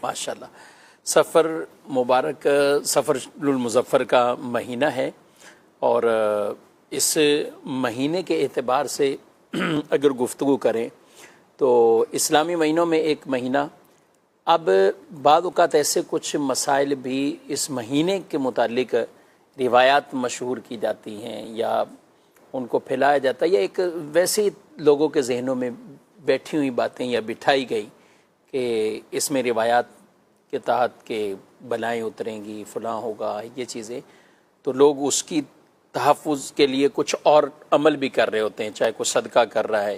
ماشاءاللہ. سفر مبارک سفر المظفر کا مہینہ ہے، اور اس مہینے کے اعتبار سے اگر گفتگو کریں تو اسلامی مہینوں میں ایک مہینہ، اب بعض اوقات ایسے کچھ مسائل بھی اس مہینے کے متعلق روایات مشہور کی جاتی ہیں یا ان کو پھیلایا جاتا ہے، یا ایک ویسے ہی لوگوں کے ذہنوں میں بیٹھی ہوئی باتیں یا بٹھائی گئی کہ اس میں روایات کے تحت کہ بلائیں اتریں گی، فلاں ہوگا، یہ چیزیں، تو لوگ اس کی تحفظ کے لیے کچھ اور عمل بھی کر رہے ہوتے ہیں، چاہے کوئی صدقہ کر رہا ہے،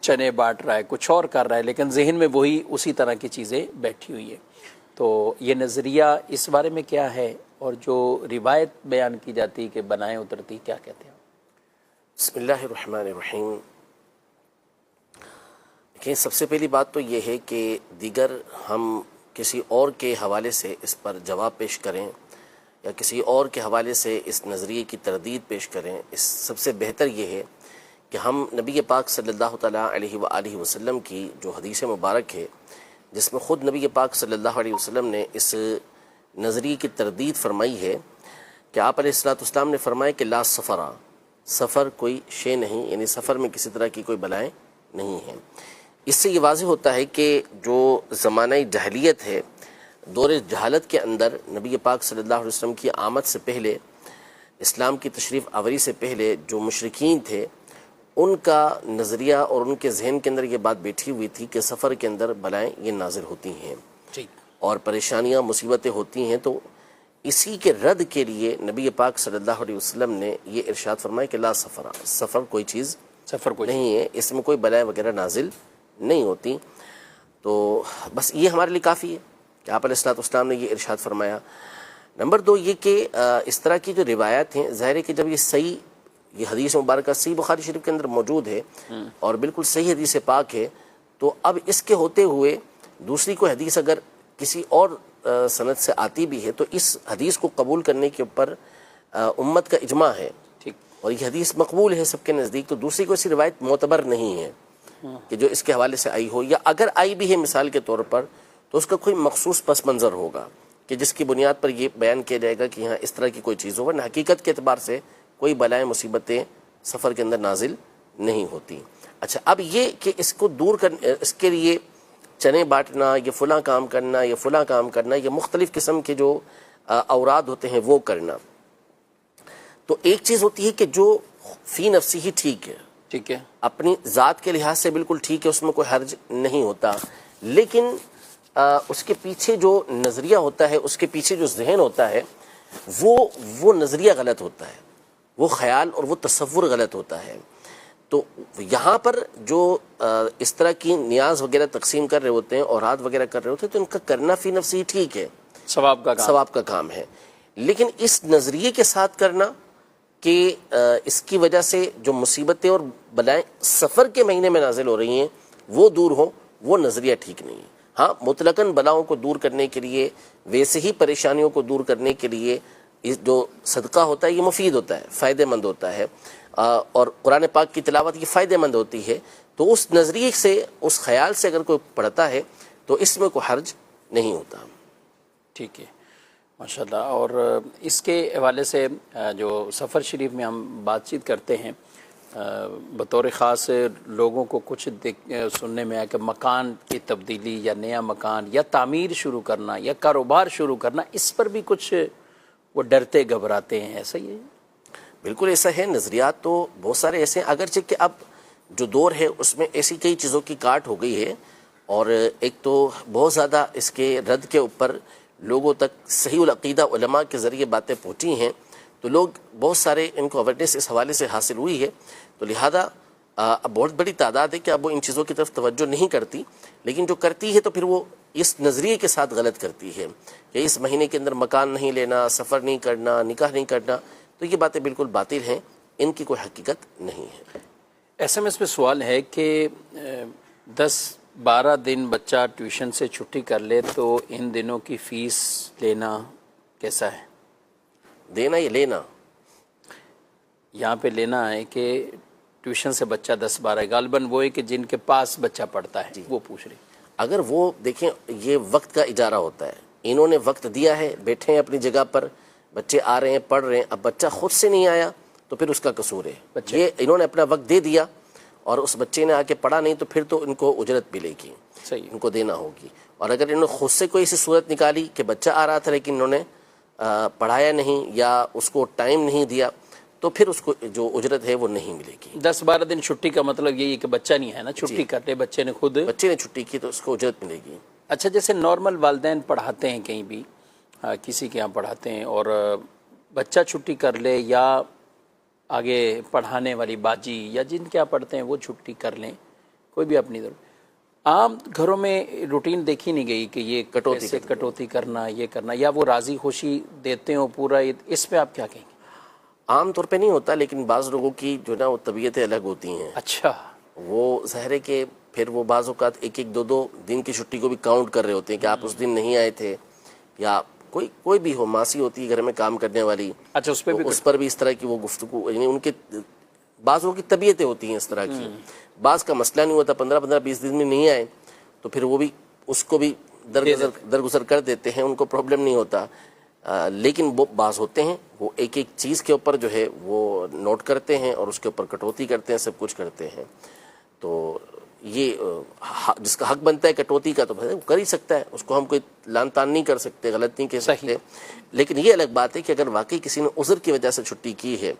چنے بانٹ رہا ہے، کچھ اور کر رہا ہے، لیکن ذہن میں وہی اسی طرح کی چیزیں بیٹھی ہوئی ہیں. تو یہ نظریہ اس بارے میں کیا ہے، اور جو روایت بیان کی جاتی کہ بلائیں اترتی، کیا کہتے ہیں؟ بسم اللہ الرحمن الرحیم. دیکھیں، سب سے پہلی بات تو یہ ہے کہ دیگر ہم کسی اور کے حوالے سے اس پر جواب پیش کریں یا کسی اور کے حوالے سے اس نظریے کی تردید پیش کریں، اس سب سے بہتر یہ ہے کہ ہم نبی پاک صلی اللہ تعالیٰ علیہ وآلہ وسلم کی جو حدیث مبارک ہے، جس میں خود نبی پاک صلی اللہ علیہ وسلم نے اس نظریے کی تردید فرمائی ہے کہ آپ علیہ السلام نے فرمایا کہ لا سفرا، سفر کوئی شے نہیں، یعنی سفر میں کسی طرح کی کوئی بلائیں نہیں ہیں. اس سے یہ واضح ہوتا ہے کہ جو زمانہ جاہلیت ہے، دور جہالت کے اندر نبی پاک صلی اللہ علیہ وسلم کی آمد سے پہلے، اسلام کی تشریف آوری سے پہلے جو مشرکین تھے، ان کا نظریہ اور ان کے ذہن کے اندر یہ بات بیٹھی ہوئی تھی کہ سفر کے اندر بلائیں یہ نازل ہوتی ہیں اور پریشانیاں مصیبتیں ہوتی ہیں. تو اسی کے رد کے لیے نبی پاک صلی اللہ علیہ وسلم نے یہ ارشاد فرمایا کہ لا سفرا، سفر کوئی چیز نہیں ہے، اس میں کوئی بلائیں وغیرہ نازل نہیں ہوتی. تو بس یہ ہمارے لیے کافی ہے کہ آپ علیہ السلام نے یہ ارشاد فرمایا. نمبر 2 یہ کہ اس طرح کی جو روایات ہیں، ظاہر ہے کہ جب یہ حدیث مبارکہ صحیح بخاری شریف کے اندر موجود ہے اور بالکل صحیح حدیث پاک ہے، تو اب اس کے ہوتے ہوئے دوسری کوئی حدیث اگر کسی اور سند سے آتی بھی ہے تو اس حدیث کو قبول کرنے کے اوپر امت کا اجماع ہے اور یہ حدیث مقبول ہے سب کے نزدیک. تو دوسری کوئی سی روایت معتبر نہیں ہے کہ جو اس کے حوالے سے آئی ہو، یا اگر آئی بھی ہے مثال کے طور پر تو اس کا کوئی مخصوص پس منظر ہوگا کہ جس کی بنیاد پر یہ بیان کیا جائے گا کہ یہاں اس طرح کی کوئی چیز ہوگا. نہ حقیقت کے اعتبار سے کوئی بلائیں مصیبتیں سفر کے اندر نازل نہیں ہوتی. اچھا، اب یہ کہ اس کو دور اس کے لیے چنے بانٹنا، یہ فلاں کام کرنا، یہ فلاں کام کرنا، یہ مختلف قسم کے جو اوراد ہوتے ہیں وہ کرنا، تو ایک چیز ہوتی ہے کہ جو فی نفسی ہی ٹھیک ہے، اپنی ذات کے لحاظ سے بالکل ٹھیک ہے، اس میں کوئی حرج نہیں ہوتا، لیکن اس کے پیچھے جو نظریہ ہوتا ہے، اس کے پیچھے جو ذہن ہوتا ہے، وہ نظریہ غلط ہوتا ہے، وہ خیال اور وہ تصور غلط ہوتا ہے. تو یہاں پر جو اس طرح کی نیاز وغیرہ تقسیم کر رہے ہوتے ہیں، اوراد وغیرہ کر رہے ہوتے ہیں، تو ان کا کرنا فی نفسی ٹھیک ہے، ثواب کا کام ہے، لیکن اس نظریے کے ساتھ کرنا کہ اس کی وجہ سے جو مصیبتیں اور بلائیں سفر کے مہینے میں نازل ہو رہی ہیں وہ دور ہوں، وہ نظریہ ٹھیک نہیں ہے. ہاں، مطلقاً بلاؤں کو دور کرنے کے لیے، ویسے ہی پریشانیوں کو دور کرنے کے لیے جو صدقہ ہوتا ہے یہ مفید ہوتا ہے، فائدہ مند ہوتا ہے، اور قرآن پاک کی تلاوت یہ فائدہ مند ہوتی ہے. تو اس نظریے سے، اس خیال سے اگر کوئی پڑھتا ہے تو اس میں کوئی حرج نہیں ہوتا. ٹھیک ہے، ماشاءاللہ. اور اس کے حوالے سے جو سفر شریف میں ہم بات چیت کرتے ہیں، بطور خاص لوگوں کو کچھ سننے میں آیا کہ مکان کی تبدیلی یا نیا مکان یا تعمیر شروع کرنا یا کاروبار شروع کرنا، اس پر بھی کچھ وہ ڈرتے گھبراتے ہیں، ایسا ہی ہے؟ بالکل ایسا ہے. نظریات تو بہت سارے ایسے ہیں، اگرچہ کہ اب جو دور ہے اس میں ایسی کئی چیزوں کی کاٹ ہو گئی ہے، اور ایک تو بہت زیادہ اس کے رد کے اوپر لوگوں تک صحیح العقیدہ علماء کے ذریعے باتیں پہنچی ہیں، تو لوگ بہت سارے ان کو اویرنیس اس حوالے سے حاصل ہوئی ہے. تو لہذا اب بہت بڑی تعداد ہے کہ اب وہ ان چیزوں کی طرف توجہ نہیں کرتی، لیکن جو کرتی ہے تو پھر وہ اس نظریے کے ساتھ غلط کرتی ہے کہ اس مہینے کے اندر مکان نہیں لینا، سفر نہیں کرنا، نکاح نہیں کرنا. تو یہ باتیں بالکل باطل ہیں، ان کی کوئی حقیقت نہیں ہے. ایس ایم ایس پہ سوال ہے کہ 10-12 دن بچہ ٹیوشن سے چھٹی کر لے تو ان دنوں کی فیس لینا کیسا ہے؟ دینا یا لینا؟ یہاں پہ لینا ہے کہ ٹیوشن سے بچہ 10-12، غالباً وہ ہے کہ جن کے پاس بچہ پڑھتا ہے وہ پوچھ رہے. اگر وہ دیکھیں یہ وقت کا اجارہ ہوتا ہے، انہوں نے وقت دیا ہے، بیٹھے ہیں اپنی جگہ پر، بچے آ رہے ہیں پڑھ رہے ہیں، اب بچہ خود سے نہیں آیا تو پھر اس کا قصور ہے. یہ انہوں نے اپنا وقت دے دیا اور اس بچے نے آ کے پڑھا نہیں تو پھر تو ان کو اجرت ملے گی، صحیح، ان کو دینا ہوگی. اور اگر انہوں نے خود سے کوئی ایسی صورت نکالی کہ بچہ آ رہا تھا لیکن انہوں نے پڑھایا نہیں یا اس کو ٹائم نہیں دیا تو پھر اس کو جو اجرت ہے وہ نہیں ملے گی. 10-12 دن چھٹی کا مطلب یہی ہے کہ بچہ نہیں ہے نا، چھٹی کر لے بچے نے خود. بچے نے چھٹی کی تو اس کو اجرت ملے گی. اچھا، جیسے نارمل والدین پڑھاتے ہیں کہیں بھی، کسی کے یہاں پڑھاتے ہیں اور بچہ چھٹی کر لے یا آگے پڑھانے والی باجی یا جن کے یہاں پڑھتے ہیں وہ چھٹی کر لیں، کوئی بھی اپنی ضرورت. عام گھروں میں روٹین دیکھی نہیں گئی کہ یہ کٹوتی کرنا، یہ کرنا، یا وہ راضی خوشی دیتے ہوں پورا. اس پہ آپ کیا کہیں گے؟ عام طور پہ نہیں ہوتا، لیکن بعض لوگوں کی جو نا وہ طبیعتیں الگ ہوتی ہیں. اچھا، وہ ظاہر ہے کہ پھر وہ بعض اوقات 1-2 دن کی چھٹی کو بھی کاؤنٹ کر رہے ہوتے ہیں کہ آپ اس دن نہیں آئے تھے، یا کوئی بھی ہو، ماسی ہوتی ہے گھر میں کام کرنے والی. اچھا، اس پر بھی اس طرح کی وہ گفتگو، یعنی ان کے بعضوں کی طبیعتیں ہوتی ہیں اس طرح کی. بعض کا مسئلہ نہیں ہوتا، 15-20 دن میں نہیں آئے تو پھر وہ بھی اس کو بھی درگزر کر دیتے ہیں، ان کو پرابلم نہیں ہوتا. لیکن وہ بعض ہوتے ہیں وہ ایک چیز کے اوپر جو ہے وہ نوٹ کرتے ہیں اور اس کے اوپر کٹوتی کرتے ہیں، سب کچھ کرتے ہیں. تو یہ جس کا حق بنتا ہے کٹوتی کا تو وہ کر ہی سکتا ہے، اس کو ہم کوئی لان تان نہیں کر سکتے، غلط نہیں کہہ سکتے. لیکن یہ الگ بات ہے کہ اگر واقعی کسی نے عذر کی وجہ سے چھٹی کی ہے،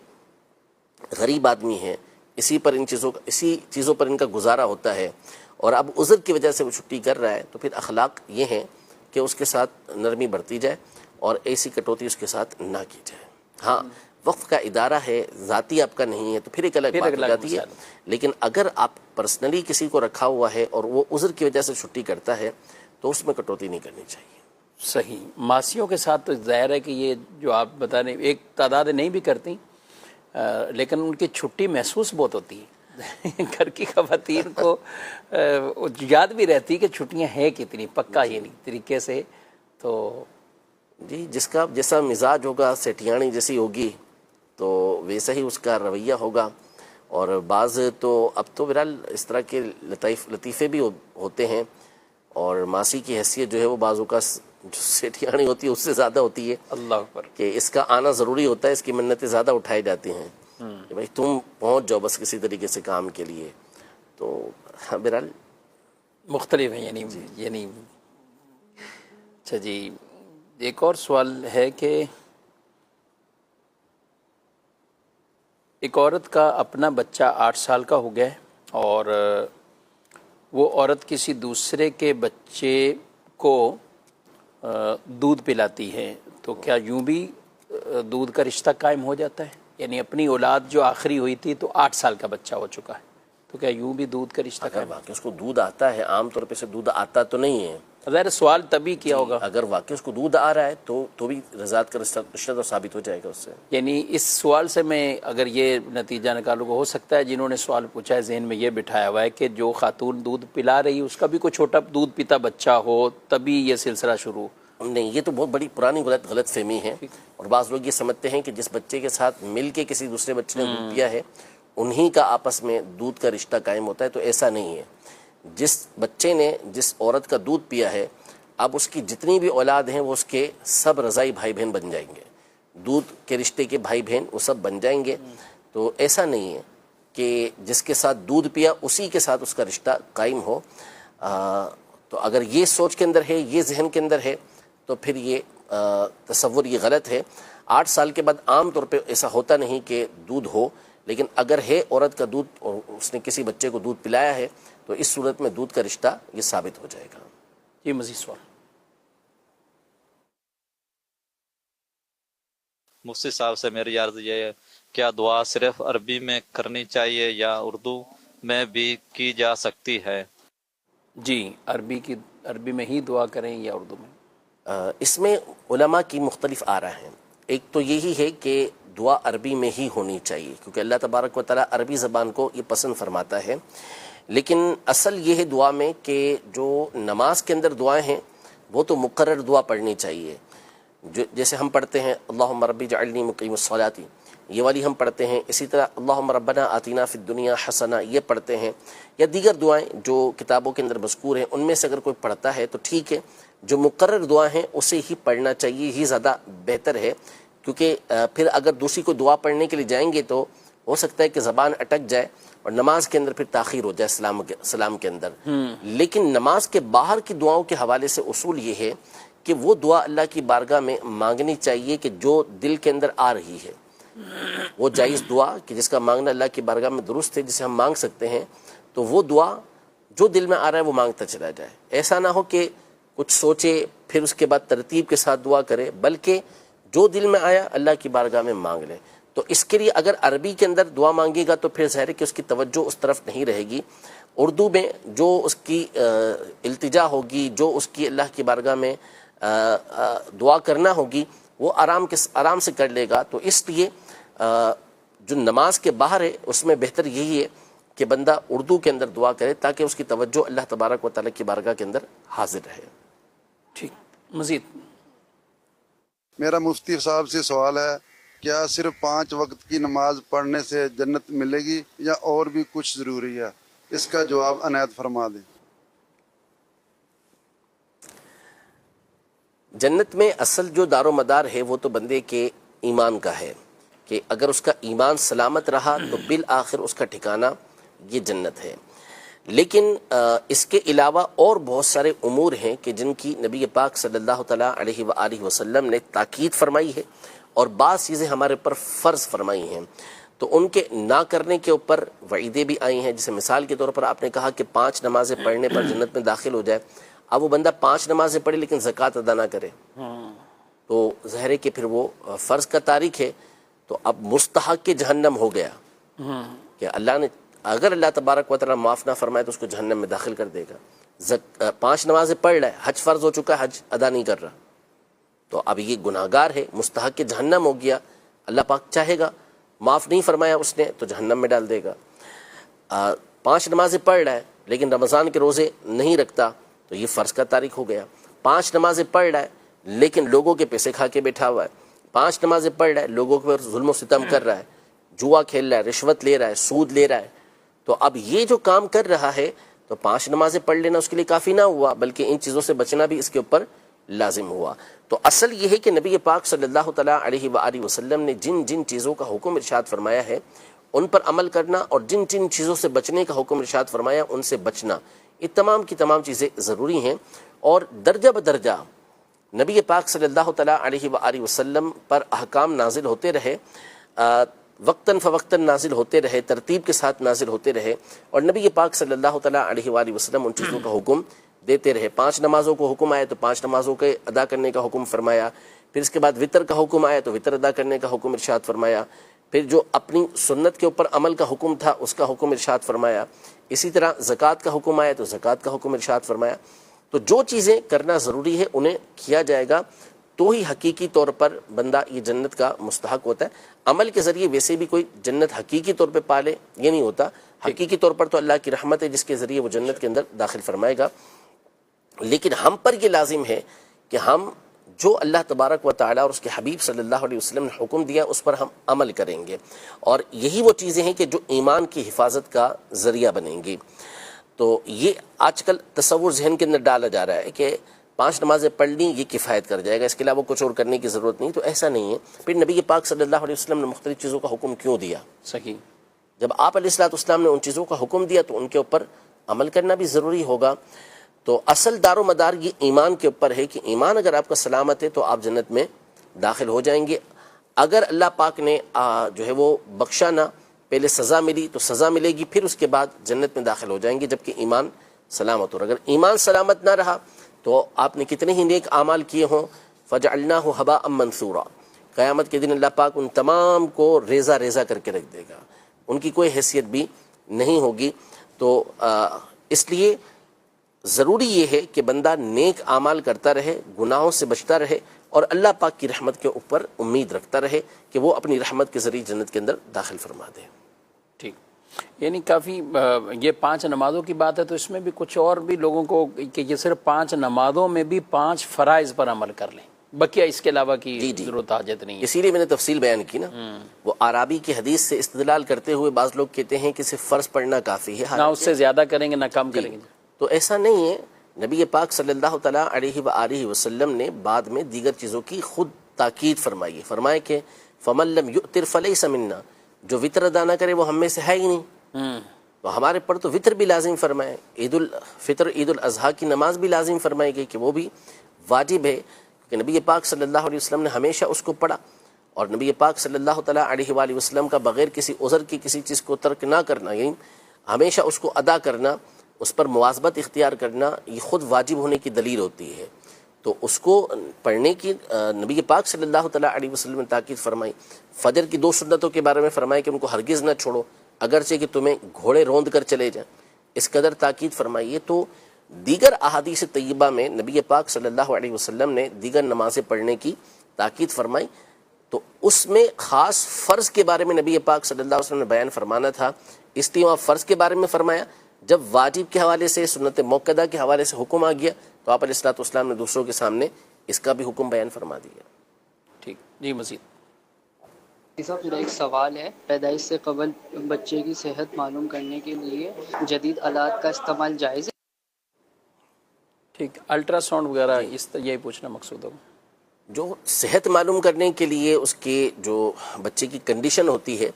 غریب آدمی ہے، اسی چیزوں پر ان کا گزارا ہوتا ہے اور اب عذر کی وجہ سے وہ چھٹی کر رہا ہے، تو پھر اخلاق یہ ہے کہ اس کے ساتھ نرمی برتی جائے اور ایسی کٹوتی اس کے ساتھ نہ کی جائے. ہاں، وقف کا ادارہ ہے، ذاتی آپ کا نہیں ہے تو پھر ایک الگ بات ہو جاتی ہے. لیکن اگر آپ پرسنلی کسی کو رکھا ہوا ہے اور وہ عذر کی وجہ سے چھٹی کرتا ہے تو اس میں کٹوتی نہیں کرنی چاہیے. صحیح. ماسیوں کے ساتھ تو ظاہر ہے کہ یہ جو آپ بتا رہے ہیں ایک تعداد نہیں بھی کرتی، لیکن ان کی چھٹی محسوس بہت ہوتی ہے. گھر کی خواتین کو یاد بھی رہتی کہ چھٹیاں ہیں کتنی، پکا یہ نہیں طریقے سے. تو جی، جس کا جیسا مزاج ہوگا، سیٹیانی جیسی ہوگی تو ویسا ہی اس کا رویہ ہوگا. اور بعض تو اب تو بہرحال اس طرح کے لطیفے بھی ہوتے ہیں اور ماسی کی حیثیت جو ہے وہ بعضوں کا جو سیٹیانی ہوتی ہے اس سے زیادہ ہوتی ہے. اللہ اکبر، کہ اس کا آنا ضروری ہوتا ہے، اس کی منتیں زیادہ اٹھائی جاتی ہیں کہ بھائی تم پہنچ جاؤ بس کسی طریقے سے کام کے لیے. تو بہرحال مختلف ہیں یعنی. اچھا جی، ایک اور سوال ہے کہ ایک عورت کا اپنا بچہ 8 سال کا ہو گیا ہے اور وہ عورت کسی دوسرے کے بچے کو دودھ پلاتی ہے، تو کیا یوں بھی دودھ کا رشتہ قائم ہو جاتا ہے؟ یعنی اپنی اولاد جو آخری ہوئی تھی تو 8 سال کا بچہ ہو چکا ہے، تو کیا یوں بھی دودھ کا رشتہ قائم؟ اگر واقعی اس کو دودھ آتا ہے، عام طور پہ سے دودھ آتا تو نہیں ہے، ظاہر سوال تبھی کیا ہوگا. اگر واقعی اس کو دودھ آ رہا ہے تو بھی رضاعت کا رشتہ تو ثابت ہو جائے گا اس سے. یعنی اس سوال سے میں اگر یہ نتیجہ نکالوں گا، ہو سکتا ہے جنہوں نے سوال پوچھا ہے ذہن میں یہ بٹھایا ہوا ہے کہ جو خاتون دودھ پلا رہی اس کا بھی کوئی چھوٹا دودھ پیتا بچہ ہو تبھی یہ سلسلہ شروع. نہیں، یہ تو بہت بڑی پرانی غلط فہمی ہے. اور بعض لوگ یہ سمجھتے ہیں کہ جس بچے کے ساتھ مل کے کسی دوسرے بچے نے دودھ پیا ہے انہی کا آپس میں دودھ کا رشتہ قائم ہوتا ہے، تو ایسا نہیں ہے. جس بچے نے جس عورت کا دودھ پیا ہے اب اس کی جتنی بھی اولاد ہیں وہ اس کے سب رضائی بھائی بہن بن جائیں گے، دودھ کے رشتے کے بھائی بہن وہ سب بن جائیں گے. تو ایسا نہیں ہے کہ جس کے ساتھ دودھ پیا اسی کے ساتھ اس کا رشتہ قائم ہو. تو اگر یہ سوچ کے اندر ہے، یہ ذہن کے اندر ہے تو پھر یہ تصور یہ غلط ہے. 8 سال کے بعد عام طور پہ ایسا ہوتا نہیں کہ دودھ ہو، لیکن اگر ہے عورت کا دودھ اور اس نے کسی بچے کو دودھ پلایا ہے تو اس صورت میں دودھ کا رشتہ یہ ثابت ہو جائے گا. یہ مزید سوال. مفتی صاحب سے میری عرض یہ ہے، کیا دعا صرف عربی میں کرنی چاہیے یا اردو میں بھی کی جا سکتی ہے؟ جی، عربی میں ہی دعا کریں یا اردو میں؟ اس میں علماء کی مختلف آراء ہیں. ایک تو یہی ہے کہ دعا عربی میں ہی ہونی چاہیے کیونکہ اللہ تبارک و تعالیٰ عربی زبان کو یہ پسند فرماتا ہے. لیکن اصل یہ ہے دعا میں کہ جو نماز کے اندر دعائیں ہیں وہ تو مقرر دعا پڑھنی چاہیے. جیسے ہم پڑھتے ہیں اللہم ربی جعلنی مقیم الصلاۃ، یہ والی ہم پڑھتے ہیں. اسی طرح اللہم ربنا آتینا فی الدنیا حسنہ یہ پڑھتے ہیں, یا دیگر دعائیں جو کتابوں کے اندر مذکور ہیں ان میں سے اگر کوئی پڑھتا ہے تو ٹھیک ہے. جو مقرر دعا ہیں اسے ہی پڑھنا چاہیے, یہ زیادہ بہتر ہے, کیونکہ پھر اگر دوسری کوئی دعا پڑھنے کے لیے جائیں گے تو ہو سکتا ہے کہ زبان اٹک جائے اور نماز کے اندر پھر تاخیر ہو جائے سلام کے اندر. لیکن نماز کے باہر کی دعاؤں کے حوالے سے اصول یہ ہے کہ وہ دعا اللہ کی بارگاہ میں مانگنی چاہیے کہ جو دل کے اندر آ رہی ہے, وہ جائز دعا کہ جس کا مانگنا اللہ کی بارگاہ میں درست ہے, جسے ہم مانگ سکتے ہیں, تو وہ دعا جو دل میں آ رہا ہے وہ مانگتا چلا جائے. ایسا نہ ہو کہ کچھ سوچے پھر اس کے بعد ترتیب کے ساتھ دعا کرے, بلکہ جو دل میں آیا اللہ کی بارگاہ میں مانگ لے. تو اس کے لیے اگر عربی کے اندر دعا مانگے گا تو پھر ظاہر ہے کہ اس کی توجہ اس طرف نہیں رہے گی. اردو میں جو اس کی التجا ہوگی, جو اس کی اللہ کی بارگاہ میں دعا کرنا ہوگی, وہ آرام سے کر لے گا. تو اس لیے جو نماز کے باہر ہے اس میں بہتر یہی ہے کہ بندہ اردو کے اندر دعا کرے تاکہ اس کی توجہ اللہ تبارک و تعالیٰ کی بارگاہ کے اندر حاضر رہے. ٹھیک. مزید میرا مفتی صاحب سے سوال ہے, کیا صرف 5 وقت کی نماز پڑھنے سے جنت ملے گی یا اور بھی کچھ ضروری ہے؟ اس کا جواب عنایت فرما دیں. جنت میں اصل جو دار و مدار ہے وہ تو بندے کے ایمان کا ہے, کہ اگر اس کا ایمان سلامت رہا تو بالآخر اس کا ٹھکانہ یہ جنت ہے. لیکن اس کے علاوہ اور بہت سارے امور ہیں کہ جن کی نبی پاک صلی اللہ تعالیٰ علیہ وآلہ وسلم نے تاکید فرمائی ہے اور بعض چیزیں ہمارے پر فرض فرمائی ہیں, تو ان کے نہ کرنے کے اوپر وعیدیں بھی آئی ہیں. جیسے مثال کے طور پر آپ نے کہا کہ 5 نمازیں پڑھنے پر جنت میں داخل ہو جائے. اب وہ بندہ 5 نمازیں پڑھے لیکن زکوٰۃ ادا نہ کرے تو ظاہر ہے کہ پھر وہ فرض کا تارک ہے, تو اب مستحق کے جہنم ہو گیا کہ اللہ نے اگر اللہ تبارک و تعالیٰ معاف نہ فرمائے تو اس کو جہنم میں داخل کر دے گا. 5 نمازیں پڑھ رہا ہے, حج فرض ہو چکا ہے, حج ادا نہیں کر رہا, تو اب یہ گناہگار ہے, مستحق کے جہنم ہو گیا. اللہ پاک چاہے گا معاف نہیں فرمایا اس نے تو جہنم میں ڈال دے گا. 5 نمازیں پڑھ رہا ہے لیکن رمضان کے روزے نہیں رکھتا تو یہ فرض کا تارک ہو گیا. 5 نمازیں پڑھ رہا ہے لیکن لوگوں کے پیسے کھا کے بیٹھا ہوا ہے. 5 نمازیں پڑھ رہا ہے, لوگوں پر ظلم و ستم کر رہا ہے, جوا کھیل رہا ہے, رشوت لے رہا ہے, سود لے رہا ہے. تو اب یہ جو کام کر رہا ہے تو 5 نمازیں پڑھ لینا اس کے لیے کافی نہ ہوا, بلکہ ان چیزوں سے بچنا بھی اس کے اوپر لازم ہوا. تو اصل یہ ہے کہ نبی پاک صلی اللہ تعالیٰ علیہ وآلہ وسلم نے جن جن چیزوں کا حکم ارشاد فرمایا ہے ان پر عمل کرنا, اور جن جن چیزوں سے بچنے کا حکم ارشاد فرمایا ان سے بچنا, یہ تمام کی تمام چیزیں ضروری ہیں. اور درجہ بدرجہ نبی پاک صلی اللہ تعالیٰ علیہ وآلہ وسلم پر احکام نازل ہوتے رہے, وقتاً فوقتاً نازل ہوتے رہے, ترتیب کے ساتھ نازل ہوتے رہے, اور نبی پاک صلی اللہ تعالیٰ علیہ وآلہ وسلم ان چیزوں کا حکم دیتے رہے. 5 نمازوں کو حکم آیا تو 5 نمازوں کے ادا کرنے کا حکم فرمایا. پھر اس کے بعد وطر کا حکم آیا تو وطر ادا کرنے کا حکم ارشاد فرمایا. پھر جو اپنی سنت کے اوپر عمل کا حکم تھا اس کا حکم ارشاد فرمایا. اسی طرح زکوٰۃ کا حکم آیا تو زکوٰۃ کا حکم ارشاد فرمایا. تو جو چیزیں کرنا ضروری ہے انہیں کیا جائے گا تو ہی حقیقی طور پر بندہ یہ جنت کا مستحق ہوتا ہے. عمل کے ذریعے ویسے بھی کوئی جنت حقیقی طور پہ پالے یہ نہیں ہوتا. حقیقی طور پر تو اللہ کی رحمت ہے جس کے ذریعے وہ جنت کے اندر داخل فرمائے گا. لیکن ہم پر یہ لازم ہے کہ ہم جو اللہ تبارک و تعالیٰ اور اس کے حبیب صلی اللہ علیہ وسلم نے حکم دیا اس پر ہم عمل کریں گے, اور یہی وہ چیزیں ہیں کہ جو ایمان کی حفاظت کا ذریعہ بنیں گی. تو یہ آج کل تصور ذہن کے اندر ڈالا جا رہا ہے کہ 5 نمازیں پڑھ لیں یہ کفایت کر جائے گا, اس کے علاوہ کچھ اور کرنے کی ضرورت نہیں. تو ایسا نہیں ہے. پھر نبی پاک صلی اللہ علیہ وسلم نے مختلف چیزوں کا حکم کیوں دیا؟ صحیح. جب آپ علیہ الصلوۃ والسلام نے ان چیزوں کا حکم دیا تو ان کے اوپر عمل کرنا بھی ضروری ہوگا. تو اصل دار و مدار یہ ایمان کے اوپر ہے کہ ایمان اگر آپ کا سلامت ہے تو آپ جنت میں داخل ہو جائیں گے. اگر اللہ پاک نے جو ہے وہ بخشا نہ, پہلے سزا ملی تو سزا ملے گی, پھر اس کے بعد جنت میں داخل ہو جائیں گے جبکہ ایمان سلامت ہو. اگر ایمان سلامت نہ رہا تو آپ نے کتنے ہی نیک اعمال کیے ہوں, فجعلناہ ہباء منثورا, قیامت کے دن اللہ پاک ان تمام کو ریزہ ریزہ کر کے رکھ دے گا, ان کی کوئی حیثیت بھی نہیں ہوگی. تو اس لیے ضروری یہ ہے کہ بندہ نیک اعمال کرتا رہے, گناہوں سے بچتا رہے, اور اللہ پاک کی رحمت کے اوپر امید رکھتا رہے کہ وہ اپنی رحمت کے ذریعے جنت کے اندر داخل فرما دے. ٹھیک. یعنی کافی یہ 5 نمازوں کی بات ہے تو اس میں بھی کچھ اور بھی لوگوں کو کہ یہ صرف 5 نمازوں میں بھی 5 فرائض پر عمل کر لیں. بقیہ اس کے علاوہ کی ضرورت حاجت نہیں ہے. اسی لیے میں نے تفصیل بیان کی نا. وہ عرابی کی حدیث سے استدلال کرتے ہوئے بعض لوگ کہتے ہیں کہ صرف فرض پڑھنا کافی ہے، نہ اس سے زیادہ کریں گے نہ کم کریں گے. تو ایسا نہیں ہے. نبی پاک صلی اللہ تعالیٰ علیہ وآلہ وسلم نے بعد میں دیگر چیزوں کی خود تاکید فرمائی ہے. فرمائے کہ فَمَن لَّمْ يُؤْتِرْ فَلَيْسَ مِنَّا، جو وطر ادا نہ کرے وہ ہم میں سے ہے ہی نہیں. تو ہمارے پر تو وطر بھی لازم فرمائے، عید الفطر عید الاضحیٰ کی نماز بھی لازم فرمائی گئی کہ وہ بھی واجب ہے، کہ نبی پاک صلی اللہ علیہ وسلم نے ہمیشہ اس کو پڑھا. اور نبی پاک صلی اللہ تعالیٰ علیہ وآلہ وسلم کا بغیر کسی عذر کی کسی چیز کو ترک نہ کرنا، یعنی ہمیشہ اس کو ادا کرنا، اس پر مواظبت اختیار کرنا، یہ خود واجب ہونے کی دلیل ہوتی ہے. تو اس کو پڑھنے کی نبی پاک صلی اللہ تعالیٰ علیہ وسلم نے تاکید فرمائی. فجر کی 2 سنتوں کے بارے میں فرمایا کہ ان کو ہرگز نہ چھوڑو اگرچہ کہ تمہیں گھوڑے روند کر چلے جائیں، اس قدر تاکید فرمائی ہے. تو دیگر احادیث طیبہ میں نبی پاک صلی اللہ علیہ وسلم نے دیگر نمازیں پڑھنے کی تاکید فرمائی. تو اس میں خاص فرض کے بارے میں نبی پاک صلی اللہ علیہ وسلم نے بیان فرمانا تھا، اس لیے وہاں فرض کے بارے میں فرمایا. جب واجب کے حوالے سے، سنت موقدہ کے حوالے سے حکم آ گیا تو آپ علیہ الصلوۃ والسلام نے دوسروں کے سامنے اس کا بھی حکم بیان فرما دیا. ٹھیک جی. مزید صاحب میرا ایک سوال ہے، پیدائش سے قبل بچے کی صحت معلوم کرنے کے لیے جدید آلات کا استعمال جائز ہے؟ ٹھیک. الٹرا ساؤنڈ وغیرہ یہی پوچھنا مقصود ہوگا. جو صحت معلوم کرنے کے لیے اس کے جو بچے کی کنڈیشن ہوتی ہے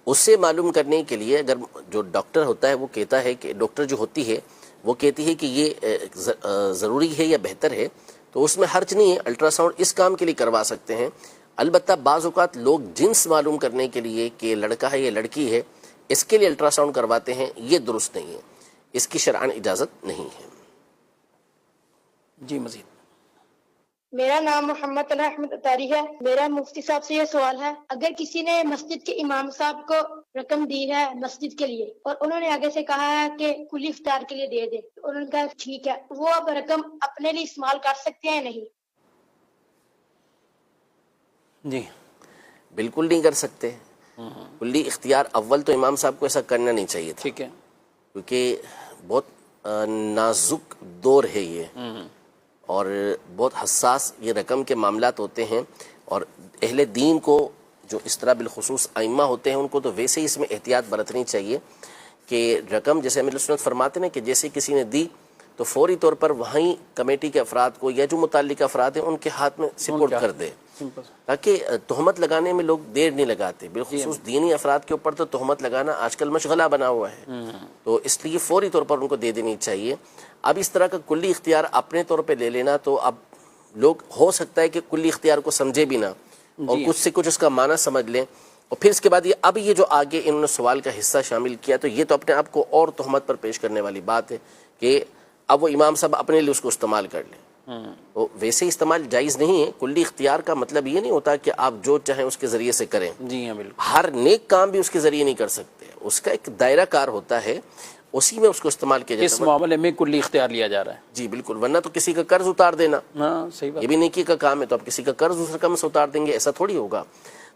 اسے معلوم کرنے کے لیے اگر جو ڈاکٹر ہوتا ہے وہ کہتا ہے کہ ڈاکٹر جو ہوتی ہے وہ کہتی ہے کہ یہ ضروری ہے یا بہتر ہے تو اس میں حرج نہیں ہے. الٹرا ساؤنڈ اس کام کے لیے کروا سکتے ہیں. البتہ بعض اوقات لوگ جنس معلوم کرنے کے لیے کہ لڑکا ہے یا لڑکی ہے اس کے لیے الٹرا ساؤنڈ کرواتے ہیں، یہ درست نہیں ہے، اس کی شرعاً اجازت نہیں ہے. جی. مزید میرا نام محمد احمد اتاری ہے. میرا مفتی صاحب سے یہ سوال ہے، اگر کسی نے مسجد کے امام صاحب کو رقم دی ہے مسجد کے لیے اور انہوں نے آگے سے کہا ہے کہ کلی افطار کے لیے دے دے، انہوں نے کہا ٹھیک ہے، وہ اب رقم اپنے لیے استعمال کر سکتے ہیں یا نہیں؟ جی بالکل نہیں کر سکتے. کلی اختیار اول تو امام صاحب کو ایسا کرنا نہیں چاہیے تھا. ٹھیک ہے. کیونکہ بہت نازک دور ہے یہ اور بہت حساس یہ رقم کے معاملات ہوتے ہیں، اور اہل دین کو جو اس طرح بالخصوص ائمہ ہوتے ہیں ان کو تو ویسے ہی اس میں احتیاط برتنی چاہیے کہ رقم جیسے امیر سنت فرماتے ہیں کہ جیسے کسی نے دی تو فوری طور پر وہیں کمیٹی کے افراد کو یا جو متعلقہ افراد ہیں ان کے ہاتھ میں سپورٹ کر دے، تاکہ تہمت لگانے میں لوگ دیر نہیں لگاتے. بالخصوص دینی افراد کے اوپر تو تہمت لگانا آج کل مشغلہ بنا ہوا ہے، تو اس لیے فوری طور پر ان کو دے دینی چاہیے. اب اس طرح کا کلی اختیار اپنے طور پہ لے لینا تو اب لوگ ہو سکتا ہے کہ کلی اختیار کو سمجھے بھی نہ اور کچھ سے کچھ اس کا معنی سمجھ لیں، اور پھر اس کے بعد یہ جو آگے انہوں نے سوال کا حصہ شامل کیا تو یہ تو اپنے آپ کو اور تہمت پر پیش کرنے والی بات ہے کہ اب وہ امام صاحب اپنے لیے اس کو استعمال کر لیں. تو ویسے استعمال جائز نہیں ہے. کلی اختیار کا مطلب یہ نہیں ہوتا کہ آپ جو چاہیں اس کے ذریعے سے کریں. جی ہاں بالکل. ہر نیک کام بھی اس کے ذریعے نہیں کر سکتے، اس کا ایک دائرہ کار ہوتا ہے، اسی میں اس کو استعمال کیا جاتا ہے. اس معاملے میں کلی اختیار لیا جا رہا ہے. جی بالکل. ورنہ تو کسی کا قرض اتار دینا، ہاں صحیح بات، یہ بھی نیکی کا کام ہے. تو آپ کسی کا قرض اس رقم سے اتار دیں گے، ایسا تھوڑی ہوگا.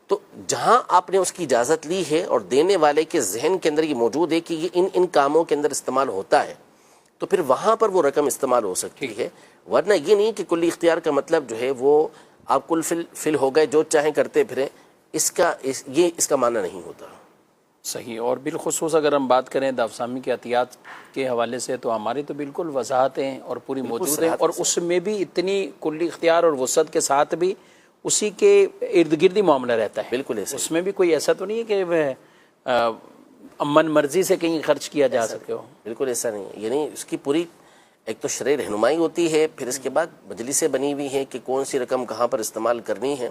تو جہاں آپ نے اس کی اجازت لی ہے اور دینے والے کے ذہن کے اندر یہ موجود ہے کہ یہ ان کاموں کے اندر استعمال ہوتا ہے تو پھر وہاں پر وہ رقم استعمال ہو سکتی ہے. ورنہ یہ نہیں کہ کلی اختیار کا مطلب جو ہے وہ آپ کل فل ہو گئے جو چاہیں کرتے پھریں، اس کا معنی نہیں ہوتا. صحیح. اور بالخصوص اگر ہم بات کریں دافسامی کے عطیات کے حوالے سے تو ہماری تو بالکل وضاحتیں اور پوری موجود ہیں، اور اس میں بھی اتنی کلی اختیار اور وسعت کے ساتھ بھی اسی کے ارد گرد ہی معاملہ رہتا ہے. بالکل ایسا، اس میں بھی کوئی ایسا تو نہیں ہے کہ من مرضی سے کہیں خرچ کیا جا سکے ہو. بالکل ایسا نہیں ہے. یعنی اس کی پوری ایک تو شرعی رہنمائی ہوتی ہے، پھر اس کے بعد مجلسیں بنی ہوئی ہیں کہ کون سی رقم کہاں پر استعمال کرنی ہے،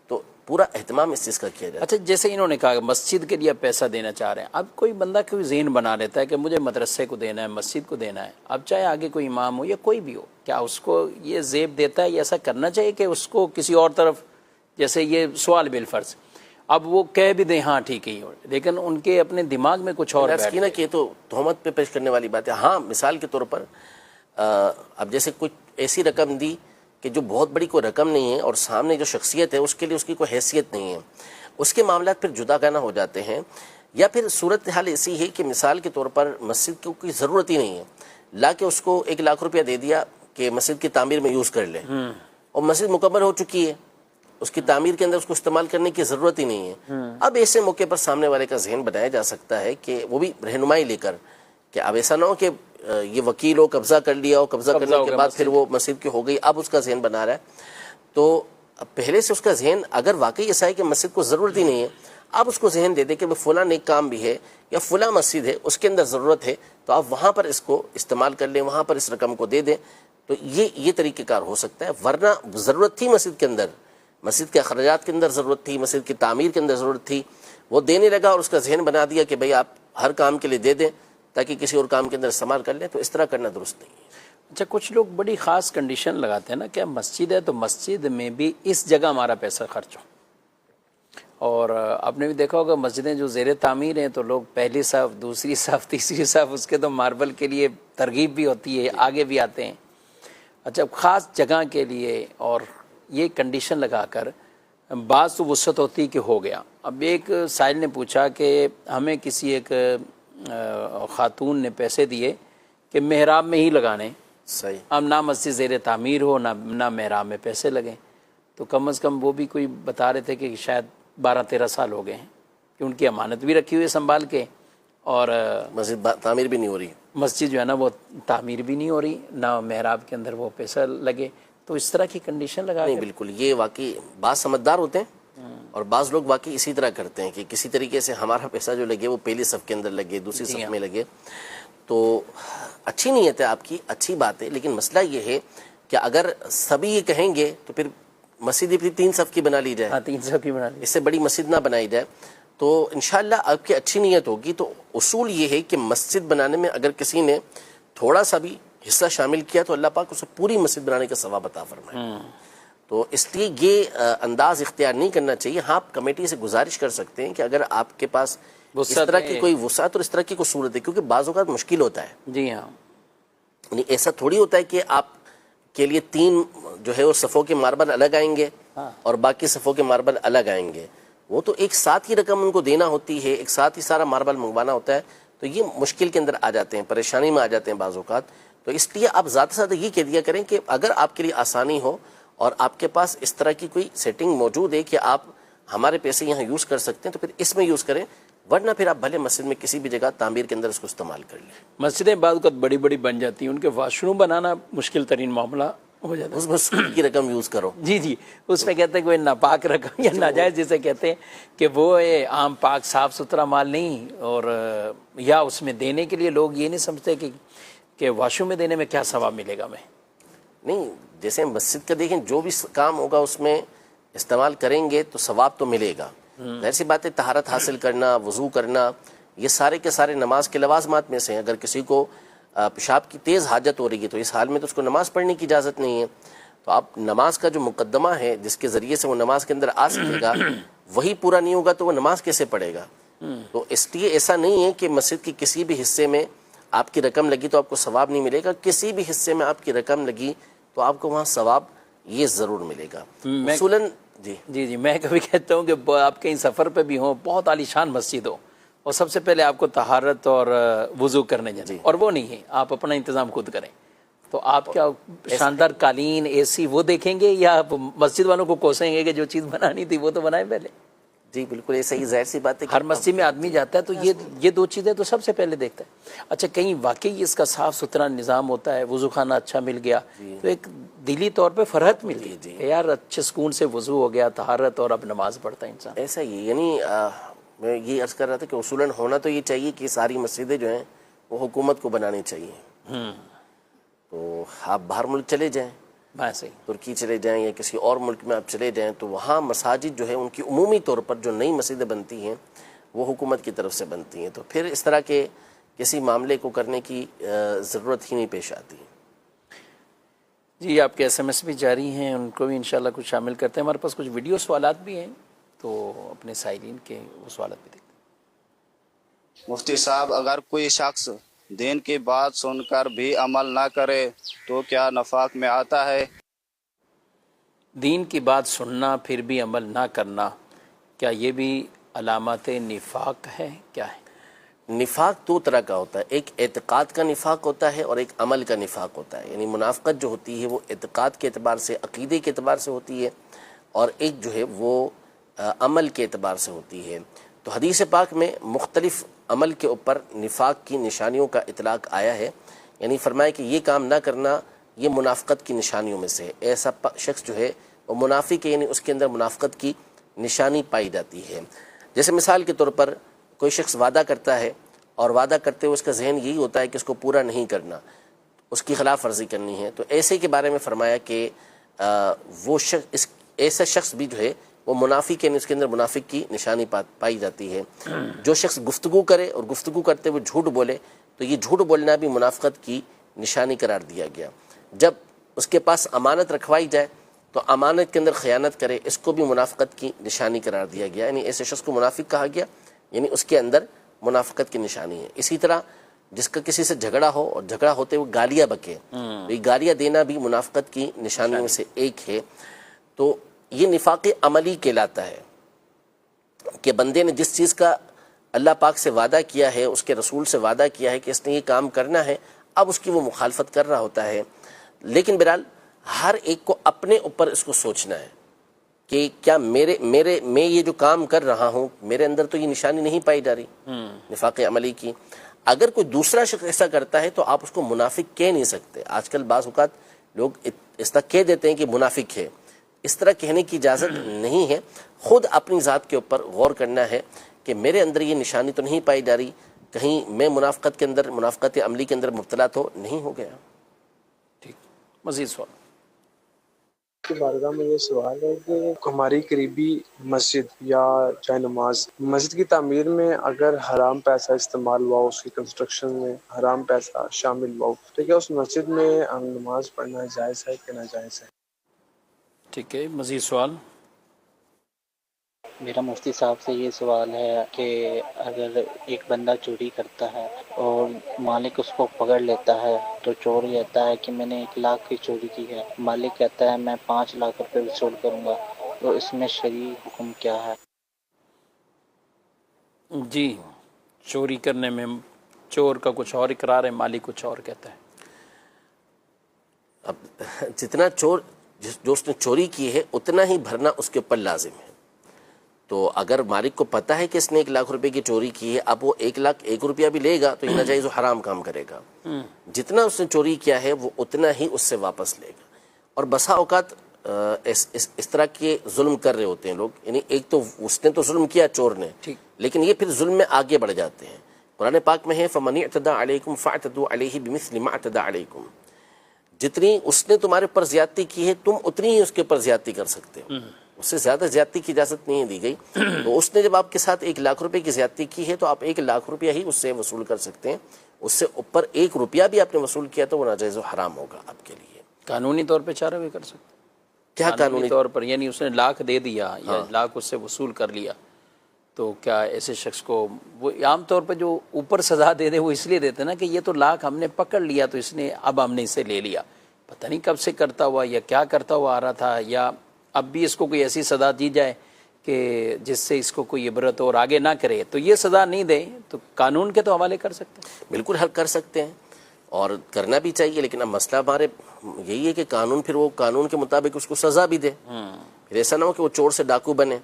تو پورا اہتمام اس چیز کا کیا جاتا ہے. اچھا جیسے انہوں نے کہا کہ مسجد کے لیے پیسہ دینا چاہ رہے ہیں، اب کوئی بندہ کوئی ذہن بنا لیتا ہے کہ مجھے مدرسے کو دینا ہے، مسجد کو دینا ہے، اب چاہے آگے کوئی امام ہو یا کوئی بھی ہو، کیا اس کو یہ زیب دیتا ہے یا ایسا کرنا چاہیے کہ اس کو کسی اور طرف، جیسے یہ سوال بالفرض اب وہ کہہ بھی دیں ہاں ٹھیک ہے، لیکن ان کے اپنے دماغ میں کچھ اور بیٹھ نا کہ تو تہمت پہ پیش کرنے والی بات ہے. ہاں مثال کے طور پر اب جیسے کچھ ایسی رقم دی کہ جو بہت بڑی کوئی رقم نہیں ہے اور سامنے جو شخصیت ہے اس کے لیے اس کی کوئی حیثیت نہیں ہے، اس کے معاملات پھر جدا گانا ہو جاتے ہیں. یا پھر صورتحال ایسی ہے کہ مثال کے طور پر مسجد کی کوئی ضرورت ہی نہیں ہے، لا کے اس کو 1 لاکھ روپیہ دے دیا کہ مسجد کی تعمیر میں یوز کر لیں، اور مسجد مکمل ہو چکی ہے، اس کی تعمیر کے اندر اس کو استعمال کرنے کی ضرورت ہی نہیں ہے. اب ایسے موقع پر سامنے والے کا ذہن بنایا جا سکتا ہے کہ وہ بھی رہنمائی لے کر، کہ اب ایسا نہ ہو کہ یہ وکیل ہو قبضہ کر لیا ہو، قبضہ کرنے کے بعد پھر وہ مسجد کی ہو گئی، اب اس کا ذہن بنا رہا ہے. تو پہلے سے اس کا ذہن اگر واقعی ایسا ہے کہ مسجد کو ضرورت ہی نہیں ہے، آپ اس کو ذہن دے دیں کہ فلاں نیک کام بھی ہے یا فلاں مسجد ہے اس کے اندر ضرورت ہے، تو آپ وہاں پر اس کو استعمال کر لیں، وہاں پر اس رقم کو دے دیں. تو یہ طریقہ کار ہو سکتا ہے. ورنہ ضرورت تھی مسجد کے اندر، مسجد کے اخراجات کے اندر ضرورت تھی، مسجد کی تعمیر کے اندر ضرورت تھی، وہ دینے لگا اور اس کا ذہن بنا دیا کہ بھئی آپ ہر کام کے لیے دے دیں تاکہ کسی اور کام کے اندر استعمال کر لیں، تو اس طرح کرنا درست نہیں ہے. اچھا، کچھ لوگ بڑی خاص کنڈیشن لگاتے ہیں نا کہ مسجد ہے تو مسجد میں بھی اس جگہ ہمارا پیسہ خرچ ہو. اور آپ نے بھی دیکھا ہوگا مسجدیں جو زیر تعمیر ہیں تو لوگ پہلی صف، دوسری صف، تیسری صف، اس کے تو ماربل کے لیے ترغیب بھی ہوتی ہے، آگے بھی آتے ہیں. اچھا، خاص جگہ کے لیے اور یہ کنڈیشن لگا کر بعض تو وسعت ہوتی کہ ہو گیا. اب ایک سائل نے پوچھا کہ ہمیں کسی ایک خاتون نے پیسے دیے کہ محراب میں ہی لگانے، صحیح، اب نہ مسجد زیر تعمیر ہو نہ محراب میں پیسے لگیں. تو کم از کم وہ بھی کوئی بتا رہے تھے کہ شاید 12-13 سال ہو گئے ہیں کہ ان کی امانت بھی رکھی ہوئی ہے سنبھال کے، اور مسجد تعمیر بھی نہیں ہو رہی، مسجد جو ہے نا وہ تعمیر بھی نہیں ہو رہی، نہ محراب کے اندر وہ پیسہ لگے. تو اس طرح کی کنڈیشن لگا نہیں. بالکل، یہ واقعی بعض سمجھدار ہوتے ہیں اور بعض لوگ واقعی اسی طرح کرتے ہیں کہ کسی طریقے سے ہمارا پیسہ جو لگے وہ پہلی صف کے اندر لگے، دوسری صف میں لگے. تو اچھی نیت ہے آپ کی، اچھی بات ہے، لیکن مسئلہ یہ ہے کہ اگر سبھی یہ کہیں گے تو پھر مسجد بھی 3 صف کی بنا لی جائے. ہاں، 3 صف کی بنا لی، اس سے بڑی مسجد نہ بنائی جائے. تو انشاءاللہ آپ کی اچھی نیت ہوگی. تو اصول یہ ہے کہ مسجد بنانے میں اگر کسی نے تھوڑا سا بھی حصہ شامل کیا تو اللہ پاک اسے پوری مسجد بنانے کا ثواب عطا فرمائے. تو اس لیے یہ انداز اختیار نہیں کرنا چاہیے. ہاں، آپ کمیٹی سے گزارش کر سکتے ہیں کہ اگر آپ کے پاس اس طرح کی کوئی وسعت اور اس طرح کی کوئی صورت ہے، کیونکہ بعض اوقات مشکل ہوتا ہے. جی ہاں، یعنی ایسا تھوڑی ہوتا ہے کہ آپ کے لیے 3 جو ہے وہ صفوں کے ماربل الگ آئیں گے اور باقی صفوں کے ماربل الگ آئیں گے. وہ تو ایک ساتھ ہی رقم ان کو دینا ہوتی ہے، ایک ساتھ ہی سارا ماربل منگوانا ہوتا ہے. تو یہ مشکل کے اندر آ جاتے ہیں، پریشانی میں آ جاتے ہیں بعض اوقات. تو اس لیے آپ زیادہ سے زیادہ یہ کہہ دیا کریں کہ اگر آپ کے لیے آسانی ہو اور آپ کے پاس اس طرح کی کوئی سیٹنگ موجود ہے کہ آپ ہمارے پیسے یہاں یوز کر سکتے ہیں تو پھر اس میں یوز کریں، ورنہ پھر آپ بھلے مسجد میں کسی بھی جگہ تعمیر کے اندر اس کو استعمال کر لیں. مسجدیں بعض اوقات بڑی بڑی بن جاتی ہیں، ان کے واش روم بنانا مشکل ترین معاملہ ہو جاتا ہے. اس میں سود کی رقم یوز کرو. جی، اس میں کہتے ہیں کہ وہ ناپاک رقم یا ناجائز جسے کہتے ہیں کہ وہ عام پاک صاف ستھرا مال نہیں، اور یا اس میں دینے کے لیے لوگ یہ نہیں سمجھتے کہ واش روم میں دینے میں کیا ثواب ملے گا. میں نہیں، جیسے مسجد کا دیکھیں جو بھی کام ہوگا اس میں استعمال کریں گے تو ثواب تو ملے گا. ظاہر سی بات ہے، طہارت حاصل کرنا، وضو کرنا، یہ سارے کے سارے نماز کے لوازمات میں سے ہیں. اگر کسی کو پیشاب کی تیز حاجت ہو رہی ہے تو اس حال میں تو اس کو نماز پڑھنے کی اجازت نہیں ہے. تو آپ نماز کا جو مقدمہ ہے جس کے ذریعے سے وہ نماز کے اندر آ سکے گا وہی پورا نہیں ہوگا تو وہ نماز کیسے پڑھے گا. تو اس لیے ایسا نہیں ہے کہ مسجد کی کسی بھی حصے میں آپ کی رقم لگی تو آپ کو ثواب نہیں ملے گا. کسی بھی حصے میں آپ کی رقم لگی تو آپ کو وہاں ثواب یہ ضرور ملے گا. اصولاً جی میں کبھی کہتا ہوں کہ آپ کہیں سفر پہ بھی ہوں، بہت عالی شان مسجد ہو، اور سب سے پہلے آپ کو طہارت اور وضو کرنے جائیں، اور وہ نہیں ہے، آپ اپنا انتظام خود کریں، تو آپ کیا شاندار قالین، اے سی وہ دیکھیں گے یا آپ مسجد والوں کو کوسیں گے کہ جو چیز بنانی تھی وہ تو بنائیں پہلے؟ جی بالکل، ایسا ہی ظاہر سی بات ہے. ہر مسجد میں آدمی جاتا ہے تو یہ 2 چیزیں تو سب سے پہلے دیکھتا ہے. اچھا، کہیں واقعی اس کا صاف ستھرا نظام ہوتا ہے، وضو خانہ اچھا مل گیا تو ایک دلی طور پہ فرحت ملتی ہے کہ یار اچھے سکون سے وضو ہو گیا، طہارت، اور اب نماز پڑھتا ہے انسان. ایسا ہی، یعنی میں یہ عرض کر رہا تھا کہ اصولاً ہونا تو یہ چاہیے کہ ساری مسجدیں جو ہیں وہ حکومت کو بنانی چاہیے. تو آپ باہر ملک چلے جائیں، ترکی چلے جائیں یا کسی اور ملک میں آپ چلے جائیں تو وہاں مساجد جو ہے ان کی عمومی طور پر جو نئی مسجدیں بنتی ہیں وہ حکومت کی طرف سے بنتی ہیں. تو پھر اس طرح کے کسی معاملے کو کرنے کی ضرورت ہی نہیں پیش آتی. جی، آپ کے SMS بھی جاری ہیں، ان کو بھی انشاءاللہ کچھ شامل کرتے ہیں. ہمارے پاس کچھ ویڈیو سوالات بھی ہیں تو اپنے سائلین کے وہ سوالات بھی دیکھتے ہیں. مفتی صاحب، اگر کوئی شخص دین کی بات سن کر بھی عمل نہ کرے تو کیا نفاق میں آتا ہے؟ دین کی بات سننا پھر بھی عمل نہ کرنا، کیا یہ بھی علامات نفاق ہے؟ کیا ہے؟ نفاق دو طرح کا ہوتا ہے، ایک اعتقاد کا نفاق ہوتا ہے اور ایک عمل کا نفاق ہوتا ہے. یعنی منافقت جو ہوتی ہے وہ اعتقاد کے اعتبار سے، عقیدے کے اعتبار سے ہوتی ہے، اور ایک جو ہے وہ عمل کے اعتبار سے ہوتی ہے. تو حدیث پاک میں مختلف عمل کے اوپر نفاق کی نشانیوں کا اطلاق آیا ہے. یعنی فرمایا کہ یہ کام نہ کرنا یہ منافقت کی نشانیوں میں سے ہے. ایسا شخص جو ہے وہ منافق ہے، یعنی اس کے اندر منافقت کی نشانی پائی جاتی ہے. جیسے مثال کے طور پر کوئی شخص وعدہ کرتا ہے اور وعدہ کرتے ہوئے اس کا ذہن یہی ہوتا ہے کہ اس کو پورا نہیں کرنا، اس کی خلاف ورزی کرنی ہے، تو ایسے کے بارے میں فرمایا کہ وہ شخص، ایسا شخص بھی جو ہے وہ منافق ہے، اس کے اندر منافق کی نشانی پائی جاتی ہے. جو شخص گفتگو کرے اور گفتگو کرتے ہوئے جھوٹ بولے تو یہ جھوٹ بولنا بھی منافقت کی نشانی قرار دیا گیا. جب اس کے پاس امانت رکھوائی جائے تو امانت کے اندر خیانت کرے، اس کو بھی منافقت کی نشانی قرار دیا گیا. یعنی ایسے شخص کو منافق کہا گیا، یعنی اس کے اندر منافقت کی نشانی ہے. اسی طرح جس کا کسی سے جھگڑا ہو اور جھگڑا ہوتے ہوئے گالیاں بکے، یہ گالیاں دینا بھی منافقت کی نشانیوں میں سے ایک ہے. تو یہ نفاق عملی کہلاتا ہے کہ بندے نے جس چیز کا اللہ پاک سے وعدہ کیا ہے، اس کے رسول سے وعدہ کیا ہے کہ اس نے یہ کام کرنا ہے، اب اس کی وہ مخالفت کر رہا ہوتا ہے. لیکن بہرحال ہر ایک کو اپنے اوپر اس کو سوچنا ہے کہ کیا میں یہ جو کام کر رہا ہوں میرے اندر تو یہ نشانی نہیں پائی جا رہی نفاق عملی کی. اگر کوئی دوسرا شخص ایسا کرتا ہے تو آپ اس کو منافق کہہ نہیں سکتے. آج کل بعض اوقات لوگ اس طرح کہہ دیتے ہیں کہ منافق ہے، اس طرح کہنے کی اجازت نہیں ہے. خود اپنی ذات کے اوپر غور کرنا ہے کہ میرے اندر یہ نشانی تو نہیں پائی جا رہی، کہیں میں منافقت کے اندر، منافقت عملی کے اندر مبتلا تو نہیں ہو گیا. ٹھیک، مزید سوال کی بارگاہ میں یہ سوال ہے کہ ہماری قریبی مسجد یا جائے نماز، مسجد کی تعمیر میں اگر حرام پیسہ استعمال ہوا، اس کی کنسٹرکشن میں حرام پیسہ شامل ہوا، تو کیا اس مسجد میں نماز پڑھنا جائز ہے کہ ناجائز ہے؟ ٹھیک ہے، مزید سوال. میرا مفتی صاحب سے یہ سوال ہے کہ اگر ایک بندہ چوری کرتا ہے اور مالک اس کو پکڑ لیتا ہے تو چور کہتا ہے کہ میں نے 1 لاکھ کی چوری کی ہے، مالک کہتا ہے میں 5 لاکھ روپے وصول کروں گا، تو اس میں شرعی حکم کیا ہے؟ جی، چوری کرنے میں چور کا کچھ اور اقرار ہے، مالک کچھ اور کہتا ہے. اب جتنا جو اس نے چوری کی ہے اتنا ہی بھرنا اس کے اوپر لازم ہے. تو اگر مالک کو پتہ ہے کہ اس نے 1 لاکھ روپے کی چوری کی ہے، اب وہ 1 لاکھ 1 روپیہ بھی لے گا تو یہ ناجائز و حرام کام کرے گا. جتنا اس نے چوری کیا ہے وہ اتنا ہی اس سے واپس لے گا. اور بسا اوقات اس طرح کے ظلم کر رہے ہوتے ہیں لوگ. یعنی ایک تو اس نے تو ظلم کیا چور نے، لیکن یہ پھر ظلم میں آگے بڑھ جاتے ہیں. قرآن پاک میں ہے فَمَنِ اعْتَدَىٰ عَلَيْكُمْ فَاعْتَدُوا عَلَيْهِ بِمِثْلِ مَا اعْتَدَىٰ عَلَيْكُمْ. جتنی اس نے تمہارے پر زیادتی کی ہے تم اتنی ہی اس کے اوپر زیادتی کر سکتے ہو، اس سے زیادہ زیادتی کی اجازت نہیں دی گئی. تو اس نے جب آپ کے ساتھ 1 لاکھ روپے کی زیادتی کی ہے تو آپ 1 لاکھ روپیہ ہی اس سے وصول کر سکتے ہیں. اس سے اوپر 1 روپیہ بھی آپ نے وصول کیا تو وہ ناجائز و حرام ہوگا آپ کے لیے. قانونی طور پہ چارہ بھی کر سکتے کیا قانونی طور پر؟ یعنی اس نے 1 لاکھ دے دیا یا 1 لاکھ اس سے وصول کر لیا، تو کیا ایسے شخص کو وہ عام طور پہ جو اوپر سزا دے دے وہ اس لیے دیتے نا کہ یہ تو 1 لاکھ ہم نے پکڑ لیا تو اس نے اب ہم نے اسے لے لیا، پتہ نہیں کب سے کرتا ہوا یا کیا کرتا ہوا آ رہا تھا، یا اب بھی اس کو کوئی ایسی سزا دی جائے کہ جس سے اس کو کوئی عبرت اور آگے نہ کرے، تو یہ سزا نہیں دیں تو قانون کے تو حوالے کر سکتے ہیں. بالکل حل کر سکتے ہیں اور کرنا بھی چاہیے. لیکن اب مسئلہ ہمارے یہی ہے کہ قانون پھر وہ قانون کے مطابق اس کو سزا بھی دے. پھر ایسا نہ ہو کہ وہ چور سے ڈاکو بنے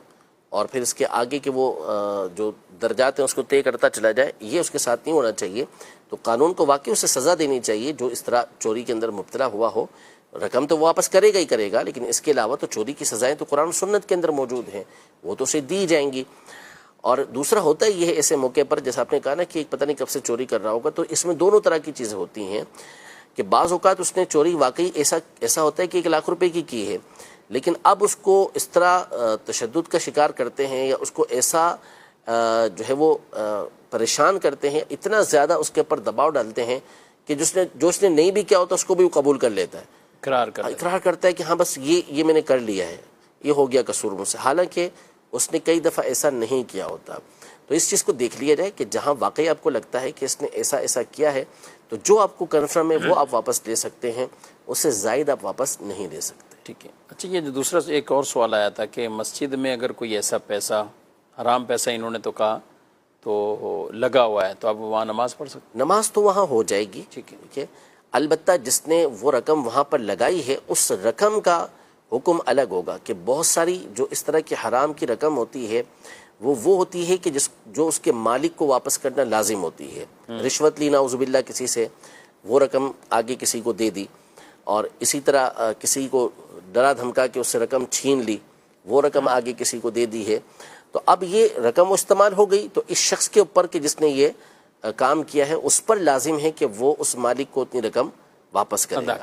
اور پھر اس کے آگے کے وہ جو درجات ہیں اس کو طے کرتا چلا جائے. یہ اس کے ساتھ نہیں ہونا چاہیے. تو قانون کو واقعی اسے سزا دینی چاہیے جو اس طرح چوری کے اندر مبتلا ہوا ہو. رقم تو وہ واپس کرے گا ہی کرے گا، لیکن اس کے علاوہ تو چوری کی سزائیں تو قرآن و سنت کے اندر موجود ہیں، وہ تو اسے دی جائیں گی. اور دوسرا ہوتا ہی یہ ہے ایسے موقع پر جیسا آپ نے کہا نا کہ پتہ نہیں کب سے چوری کر رہا ہوگا، تو اس میں دونوں طرح کی چیزیں ہوتی ہیں کہ بعض اوقات اس نے چوری واقعی ایسا ہوتا ہے کہ 1 لاکھ روپے کی ہے، لیکن اب اس کو اس طرح تشدد کا شکار کرتے ہیں یا اس کو ایسا جو ہے وہ پریشان کرتے ہیں، اتنا زیادہ اس کے اوپر دباؤ ڈالتے ہیں کہ جو اس نے نہیں بھی کیا ہوتا اس کو بھی وہ قبول کر لیتا ہے، اقرار کرتا ہے کہ ہاں بس یہ میں نے کر لیا ہے، یہ ہو گیا قصور مجھ سے، حالانکہ اس نے کئی دفعہ ایسا نہیں کیا ہوتا. تو اس چیز کو دیکھ لیا جائے کہ جہاں واقعی آپ کو لگتا ہے کہ اس نے ایسا کیا ہے تو جو آپ کو کنفرم ہے وہ آپ واپس لے سکتے ہیں، اس سے زائد آپ واپس نہیں لے سکتے. ٹھیک ہے. اچھا، یہ جو دوسرا ایک اور سوال آیا تھا کہ مسجد میں اگر کوئی ایسا پیسہ، حرام پیسہ انہوں نے تو کہا، تو لگا ہوا ہے تو اب وہاں نماز پڑھ سکتے؟ نماز تو وہاں ہو جائے گی، ٹھیک ہے، البتہ جس نے وہ رقم وہاں پر لگائی ہے اس رقم کا حکم الگ ہوگا کہ بہت ساری جو اس طرح کی حرام کی رقم ہوتی ہے وہ ہوتی ہے کہ جو اس کے مالک کو واپس کرنا لازم ہوتی ہے. رشوت لی نعوذ باللہ کسی سے، وہ رقم آگے کسی کو دے دی، اور اسی طرح کسی کو ڈرا دھمکا کے اس سے رقم چھین لی، وہ رقم آگے کسی کو دے دی ہے. تو اب یہ رقم استعمال ہو گئی تو اس شخص کے اوپر کہ جس نے یہ کام کیا ہے اس پر لازم ہے کہ وہ اس مالک کو اتنی رقم واپس کرے.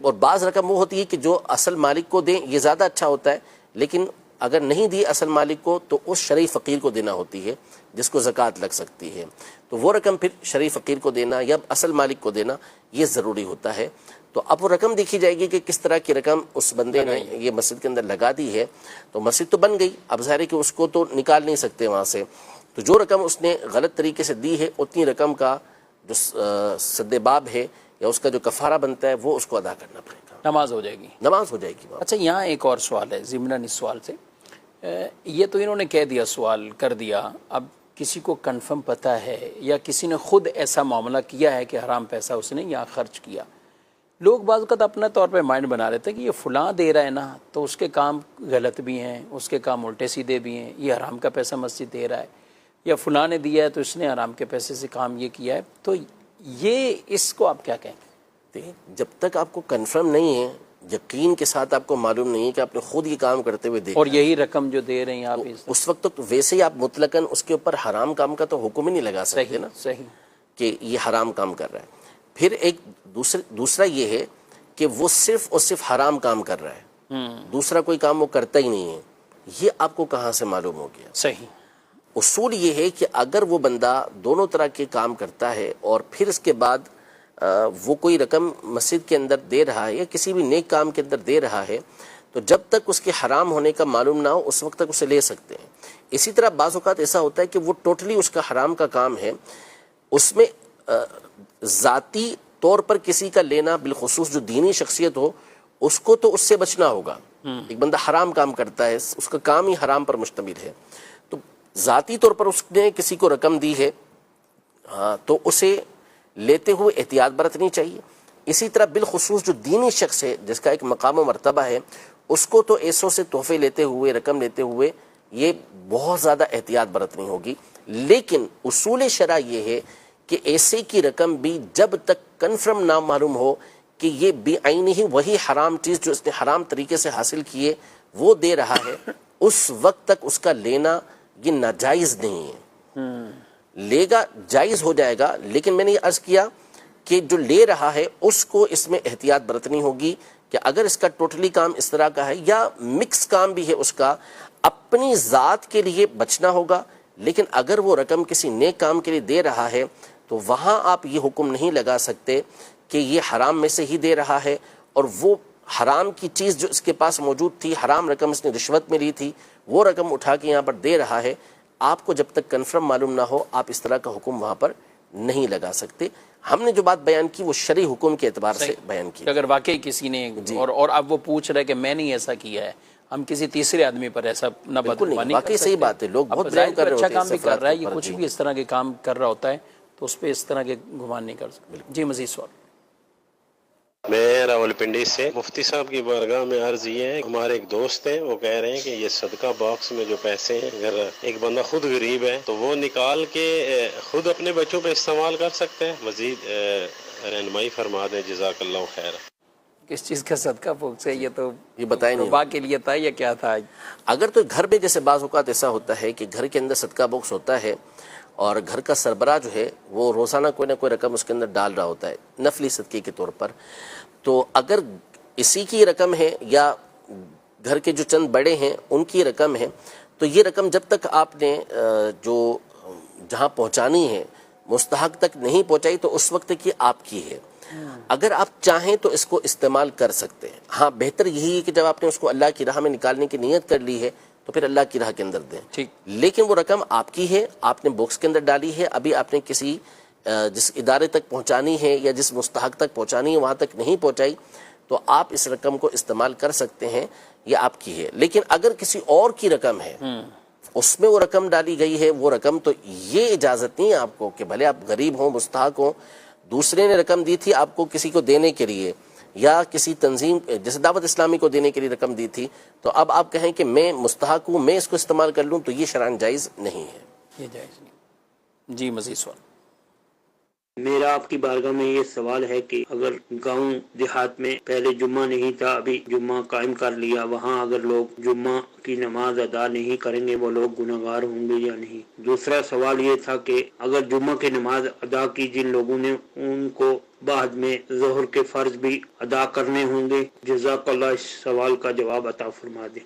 اور بعض رقم وہ ہوتی ہے کہ جو اصل مالک کو دیں، یہ زیادہ اچھا ہوتا ہے، لیکن اگر نہیں دی اصل مالک کو تو اس شرعی فقیر کو دینا ہوتی ہے جس کو زکوٰۃ لگ سکتی ہے. تو وہ رقم پھر شرعی فقیر کو دینا یا اصل مالک کو دینا یہ ضروری ہوتا ہے. تو اب وہ رقم دیکھی جائے گی کہ کس طرح کی رقم اس بندے نے یہ مسجد کے اندر لگا دی ہے. تو مسجد تو بن گئی، اب ظاہر ہے کہ اس کو تو نکال نہیں سکتے وہاں سے، تو جو رقم اس نے غلط طریقے سے دی ہے اتنی رقم کا جو سد باب ہے یا اس کا جو کفارہ بنتا ہے وہ اس کو ادا کرنا پڑے گا. نماز ہو جائے گی، نماز ہو جائے گی. اچھا یہاں ایک اور سوال ہے ضمناً اس سوال سے، یہ تو انہوں نے کہہ دیا، سوال کر دیا، اب کسی کو کنفرم پتہ ہے یا کسی نے خود ایسا معاملہ کیا ہے کہ حرام پیسہ اس نے یہاں خرچ کیا، لوگ بعض اوقات اپنا طور پہ مائنڈ بنا لیتے ہیں کہ یہ فلاں دے رہا ہے نا تو اس کے کام غلط بھی ہیں، اس کے کام الٹے سیدھے بھی ہیں، یہ حرام کا پیسہ مسجد دے رہا ہے، یا فلاں نے دیا ہے تو اس نے حرام کے پیسے سے کام یہ کیا ہے. تو یہ اس کو آپ کیا کہیں گے؟ جب تک آپ کو کنفرم نہیں ہے، یقین کے ساتھ آپ کو معلوم نہیں ہے کہ آپ نے خود یہ کام کرتے ہوئے دیکھا، اور یہی رقم جو دے رہے ہیں آپ اس وقت تو ویسے ہی آپ مطلقاً اس کے اوپر حرام کام کا تو حکم ہی نہیں لگا سکتے نا، صحیح کہ یہ حرام کام کر رہا ہے. پھر ایک دوسرا یہ ہے کہ وہ صرف اور صرف حرام کام کر رہا ہے، دوسرا کوئی کام وہ کرتا ہی نہیں ہے. یہ آپ کو کہاں سے معلوم ہو گیا؟ صحیح اصول یہ ہے کہ اگر وہ بندہ دونوں طرح کے کام کرتا ہے اور پھر اس کے بعد وہ کوئی رقم مسجد کے اندر دے رہا ہے یا کسی بھی نیک کام کے اندر دے رہا ہے تو جب تک اس کے حرام ہونے کا معلوم نہ ہو اس وقت تک اسے لے سکتے ہیں. اسی طرح بعض اوقات ایسا ہوتا ہے کہ وہ ٹوٹلی اس کا حرام کا کام ہے، اس میں ذاتی طور پر کسی کا لینا، بالخصوص جو دینی شخصیت ہو اس کو تو اس سے بچنا ہوگا. ایک بندہ حرام کام کرتا ہے، اس کا کام ہی حرام پر مشتمل ہے، تو ذاتی طور پر اس نے کسی کو رقم دی ہے تو اسے لیتے ہوئے احتیاط برتنی چاہیے. اسی طرح بالخصوص جو دینی شخص ہے جس کا ایک مقام و مرتبہ ہے اس کو تو ایسوں سے تحفے لیتے ہوئے، رقم لیتے ہوئے یہ بہت زیادہ احتیاط برتنی ہوگی. لیکن اصول شرع یہ ہے کہ ایسے کی رقم بھی جب تک کنفرم نہ معلوم ہو کہ یہ بعینہ ہی وہی حرام چیز جو اس نے حرام طریقے سے حاصل کیے وہ دے رہا ہے، اس وقت تک اس کا لینا یہ ناجائز نہیں ہے. لے گا جائز ہو جائے گا، لیکن میں نے یہ عرض کیا کہ جو لے رہا ہے اس کو اس میں احتیاط برتنی ہوگی کہ اگر اس کا ٹوٹلی کام اس طرح کا ہے یا مکس کام بھی ہے اس کا، اپنی ذات کے لیے بچنا ہوگا. لیکن اگر وہ رقم کسی نیک کام کے لیے دے رہا ہے تو وہاں آپ یہ حکم نہیں لگا سکتے کہ یہ حرام میں سے ہی دے رہا ہے، اور وہ حرام کی چیز جو اس کے پاس موجود تھی، حرام رقم اس نے رشوت میں لی تھی، وہ رقم اٹھا کے یہاں پر دے رہا ہے. آپ کو جب تک کنفرم معلوم نہ ہو آپ اس طرح کا حکم وہاں پر نہیں لگا سکتے. ہم نے جو بات بیان کی وہ شرعی حکم کے اعتبار سے بیان کی. اگر واقعی کسی نے اور اب وہ پوچھ رہا ہے کہ میں نے ایسا کیا ہے، ہم کسی تیسرے آدمی پر ایسا نہ بدگمانی کر سکتے. واقعی صحیح بات ہے، لوگ بہت بلیم کر رہے ہوتے ہیں، اچھا کام بھی کر رہا ہے، یہ کچھ بھی اس طرح کے کام کر رہا ہوتا ہے تو اس پہ اس طرح کے گمان نہیں کر سکتے. جی مزید سوال. میں راولپنڈی سے مفتی صاحب کی بارگاہ میں عرض یہ ہے، ہمارے ایک دوست ہیں وہ کہہ رہے ہیں کہ یہ صدقہ باکس میں جو پیسے ہیں اگر ایک بندہ خود غریب ہے تو وہ نکال کے خود اپنے بچوں پہ استعمال کر سکتے ہیں. مزید رہنمائی فرما دیں، جزاک اللہ خیر. کس چیز کا صدقہ باکس ہے یہ تو یہ بتائیں نہیں، ربا کے لیے تھا یا کیا تھا؟ اگر تو گھر میں جیسے بعض اوقات ایسا ہوتا ہے کہ گھر کے اندر صدقہ باکس ہوتا ہے اور گھر کا سربراہ جو ہے وہ روزانہ کوئی نہ کوئی رقم اس کے اندر ڈال رہا ہوتا ہے نفلی صدقے کے طور پر، تو اگر اسی کی رقم ہے یا گھر کے جو چند بڑے ہیں ان کی رقم ہے تو یہ رقم جب تک آپ نے جو جہاں پہنچانی ہے مستحق تک نہیں پہنچائی تو اس وقت کی آپ کی ہے. اگر آپ چاہیں تو اس کو استعمال کر سکتے ہیں. ہاں بہتر یہی ہے کہ جب آپ نے اس کو اللہ کی راہ میں نکالنے کی نیت کر لی ہے تو پھر اللہ کی راہ کے اندر دیں. ٹھیک. لیکن وہ رقم آپ کی ہے، آپ نے باکس کے اندر ڈالی ہے، ابھی آپ نے کسی جس ادارے تک پہنچانی ہے یا جس مستحق تک پہنچانی ہے وہاں تک نہیں پہنچائی تو آپ اس رقم کو استعمال کر سکتے ہیں، یہ آپ کی ہے. لیکن اگر کسی اور کی رقم ہے اس میں وہ رقم ڈالی گئی ہے، وہ رقم تو یہ اجازت نہیں ہے آپ کو کہ بھلے آپ غریب ہوں، مستحق ہوں، دوسرے نے رقم دی تھی آپ کو کسی کو دینے کے لیے، یا کسی تنظیم جیسے دعوت اسلامی کو دینے کے لیے رقم دی تھی، تو اب آپ کہیں کہ میں مستحق ہوں، میں اس کو استعمال کر لوں، تو یہ شرعاً جائز نہیں ہے، یہ جائز نہیں۔ جی مزید سوال۔ میرا آپ کی بارگاہ میں یہ سوال ہے کہ اگر گاؤں دیہات میں پہلے جمعہ نہیں تھا، ابھی جمعہ قائم کر لیا، وہاں اگر لوگ جمعہ کی نماز ادا نہیں کریں گے، وہ لوگ گناہگار ہوں گے یا نہیں؟ دوسرا سوال یہ تھا کہ اگر جمعہ کی نماز ادا کی جن لوگوں نے، ان کو بعد میں ظہر کے فرض بھی ادا کرنے ہوں گے؟ جزاک اللہ، اس سوال کا جواب عطا فرما دیں۔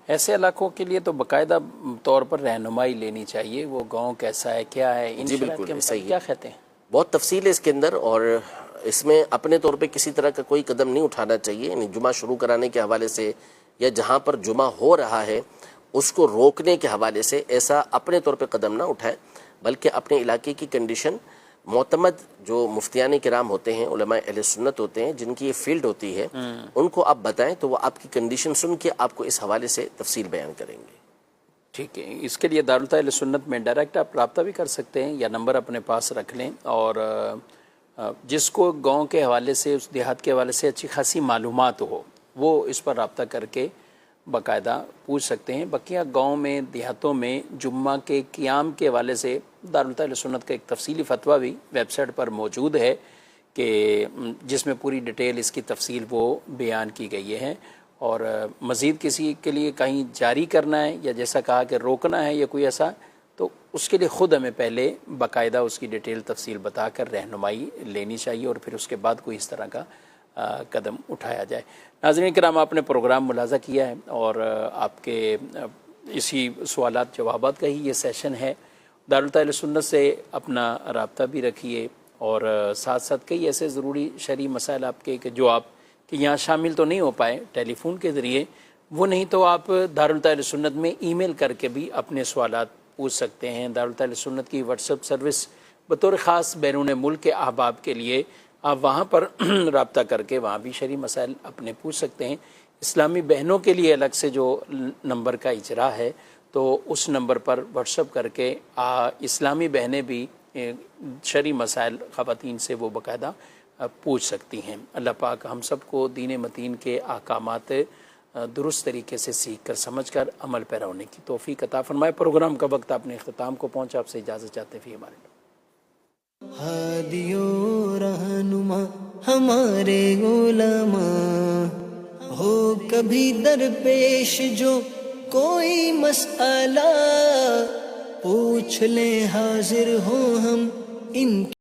ایسے علاقوں کے لیے تو باقاعدہ طور پر رہنمائی لینی چاہیے، وہ گاؤں کیسا ہے، کیا ہے، ان شرائط کے مطابق کیا کہتے ہیں؟ بہت تفصیل ہے اس کے اندر، اور اس میں اپنے طور پہ کسی طرح کا کوئی قدم نہیں اٹھانا چاہیے، یعنی جمعہ شروع کرانے کے حوالے سے یا جہاں پر جمعہ ہو رہا ہے اس کو روکنے کے حوالے سے ایسا اپنے طور پہ قدم نہ اٹھائے، بلکہ اپنے علاقے کی کنڈیشن معتمد جو مفتیان کرام ہوتے ہیں، علماء اہل سنت ہوتے ہیں، جن کی یہ فیلڈ ہوتی ہے، ان کو آپ بتائیں تو وہ آپ کی کنڈیشن سن کے آپ کو اس حوالے سے تفصیل بیان کریں گے۔ ٹھیک ہے، اس کے لیے دارالتحفظ سنت میں ڈائریکٹ آپ رابطہ بھی کر سکتے ہیں، یا نمبر اپنے پاس رکھ لیں، اور جس کو گاؤں کے حوالے سے، اس دیہات کے حوالے سے اچھی خاصی معلومات ہو، وہ اس پر رابطہ کر کے باقاعدہ پوچھ سکتے ہیں۔ بقیہ گاؤں میں، دیہاتوں میں جمعہ کے قیام کے حوالے سے دارالتحفظ سنت کا ایک تفصیلی فتویٰ بھی ویب سائٹ پر موجود ہے، کہ جس میں پوری ڈیٹیل اس کی تفصیل وہ بیان کی گئی ہے، اور مزید کسی کے لیے کہیں جاری کرنا ہے یا جیسا کہا کہ روکنا ہے یا کوئی ایسا، تو اس کے لیے خود ہمیں پہلے باقاعدہ اس کی ڈیٹیل تفصیل بتا کر رہنمائی لینی چاہیے، اور پھر اس کے بعد کوئی اس طرح کا قدم اٹھایا جائے۔ ناظرین کرام، آپ نے پروگرام ملاحظہ کیا ہے، اور آپ کے اسی سوالات جوابات کا ہی یہ سیشن ہے۔ دارالتحفظ سنت سے اپنا رابطہ بھی رکھیے، اور ساتھ ساتھ کئی ایسے ضروری شرعی مسائل آپ کے کہ جو آپ کہ یہاں شامل تو نہیں ہو پائے ٹیلی فون کے ذریعے، وہ نہیں تو آپ دارالتحفظ سنت میں ای میل کر کے بھی اپنے سوالات پوچھ سکتے ہیں۔ دارالتحفظ سنت کی واٹس ایپ سروس بطور خاص بیرون ملک کے احباب کے لیے آپ وہاں پر رابطہ کر کے وہاں بھی شرعی مسائل اپنے پوچھ سکتے ہیں۔ اسلامی بہنوں کے لیے الگ سے جو نمبر کا اجرا ہے، تو اس نمبر پر واٹس ایپ کر کے اسلامی بہنیں بھی شرعی مسائل خواتین سے وہ باقاعدہ پوچھ سکتی ہیں۔ اللہ پاک ہم سب کو دین متین کے احکامات درست طریقے سے سیکھ کر، سمجھ کر عمل پیرا ہونے کی توفیق عطا فرمائے۔ پروگرام کا وقت اپنے اختتام کو پہنچا، آپ سے اجازت چاہتے ہیں، ہمارے لوگ ہادی و رہنما ہمارے علماء ہو، کبھی درپیش جو کوئی مسئلہ پوچھ لیں، حاضر ہوں ہم ان